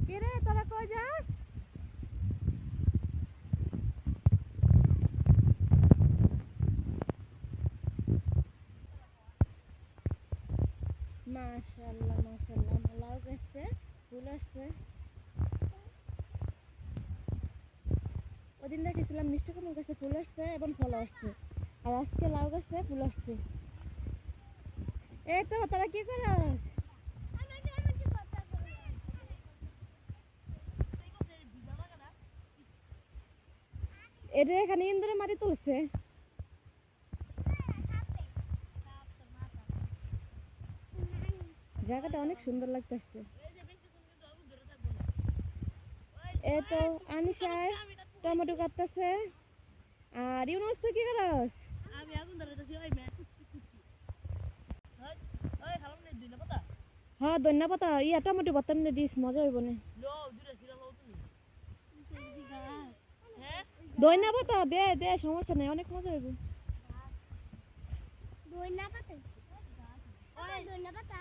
কে রে তোরা কই যাস? মাশাআল্লাহ মাশাআল্লাহ লাউ গাছে ফুল আসছে। ওদিন দেখেছিলাম মিষ্টি কুমড়ার গাছে ফুল আসছে এবং ফল আসছে, আর আজকে লাউ গাছে ফুল আসছে। এই তো তোরা কি করস? এটা এখানে ইন্দুরে মাটি তুলছে। জায়গাটা অনেক সুন্দর লাগতেছে। এই তো আনিশায় টমেটো কাটতেছে। আর ইউনুস তুই কি করস? আমি আগুন ধরাইতেছি। ওই মে ওই খালাম নে দুইনা পাতা। হ্যাঁ ধনিয়া পাতা ইয়া টমেটো পাতা নিয়ে দিস, মজা হইব না। লো দুইটা ছিলা লও তুমি। হ্যাঁ ধনিয়া পাতা দে দে, সমস্যা নাই, অনেক মজা হইব। ধনিয়া পাতা ওই ধনিয়া পাতা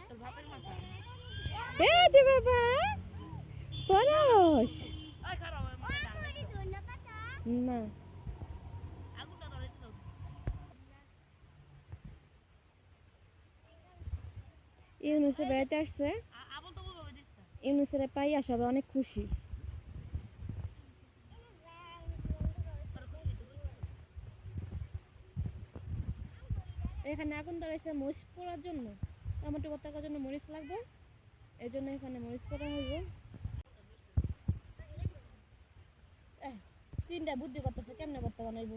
তোর বাপের মাথা। এই যে বাবা পরশ ওই খারাপ হয় মানে ডাল। ওই ধনিয়া পাতা না আগুনটা ধরাইতে দাও। ইউনুসে বেড়াতে আসছে। আবল তো বলবে দিস না। ইউনুসের পাইয়া সবাই অনেক খুশি। এখানে আগুন ধরাইছে মরিচ পোড়ার জন্য, টমেটো ভর্তার জন্য মরিচ লাগবে, এই জন্য এখানে মরিচ পোড়া হইব। তিনটা বুদ্ধি করতেছে কেমনে ভর্তা বানাইব।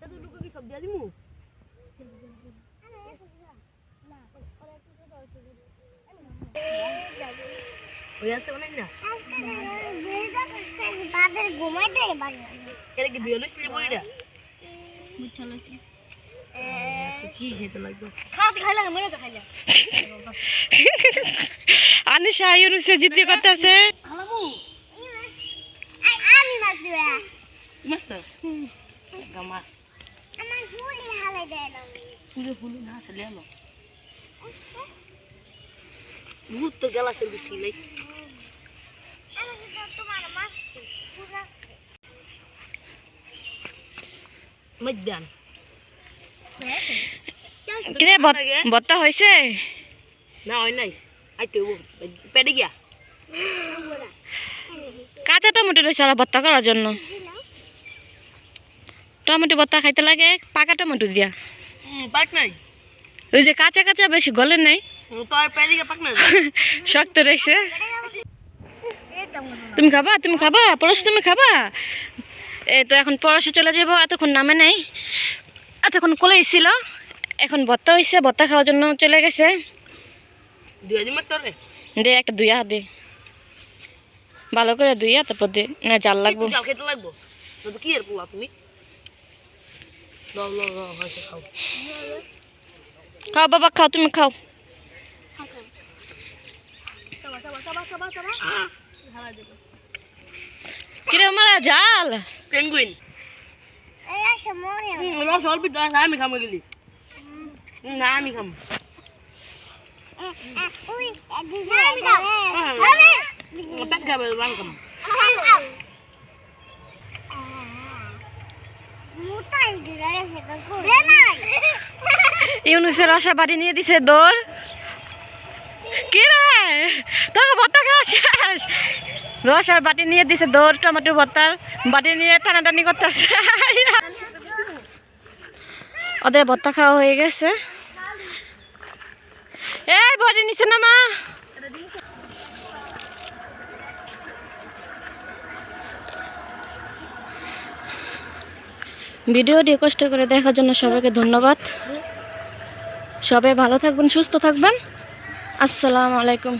এতটুকু কি সব দিয়া দিমু? ওই আছে অনেক না। বাদের ঘুমাইতে বাগে এর কি বিয়ে লইছিলি বইরা? বুঝছলো কি খেতে লাগবে? খাওয়া খাইলা মরে তো খাইলা আনিশা ইউনুসে জিদ্দি করতেছে। খালামু আমি মাছ দিবা মাস্টার গামা আমার হুলি হালে দেয় না ফুলে না চলে এলো। ভূত তো গেলা সে বৃষ্টি লাই। আমি তো তোমার মাছ পুরা মধ্যাহ্ন কিরে ভর্তা হয়েছে? না হয় নাই। আইতে পেটে গিয়া কাঁচা টমেটো রয়েছে আর ভর্তা করার জন্য। টমেটো ভর্তা খাইতে লাগে পাকা টমেটো দিয়া। পাক নাই। ওই যে কাঁচা কাঁচা বেশি গলে নাই, তো আর পেটে গিয়া পাক নাই। শক্ত রয়েছে। তুমি খাবা? তুমি খাবা পরশ? তুমি খাবা? এই তো এখন পরশে চলে যাবো, এতক্ষণ নামে নাই, এতক্ষণ কোলে ছিল, এখন ভর্তা হয়েছে, ভর্তা খাওয়ার জন্য চলে গেছে। দুই দিন তোরে দে একটা দুইয়া দে, ভালো করে দুইয়া, তারপর দে না জাল লাগবো। জাল খেতে লাগবো তো কি এর পোলা তুমি? লো লো লো হইছে খাও। খাও বাবা খাও, তুমি খাও। কিরে মারা জাল পেঙ্গুইন এই আছে মরে রস অল্প আমি খামো গেলি না আমি খাম। ওই আমি দাও পেট খাবে আমি খাম। মোটাই দিরা রে রে নাই ইউনুসের আশা বাড়ি নিয়ে দিছে দৌড়। কি রে তোকে ভর্তা খাওয়া শেষ? রস আর বাটি নিয়ে দিছে দৌড়, টমেটো ভর্তার বাটি নিয়ে টানাটানি করতেছে। ওদের ভর্তা খাওয়া হয়ে গেছে। এই বাটি নিচে নামা। ভিডিওটি কষ্ট করে দেখার জন্য সবাইকে ধন্যবাদ। সবাই ভালো থাকবেন, সুস্থ থাকবেন। আসসালামু আলাইকুম।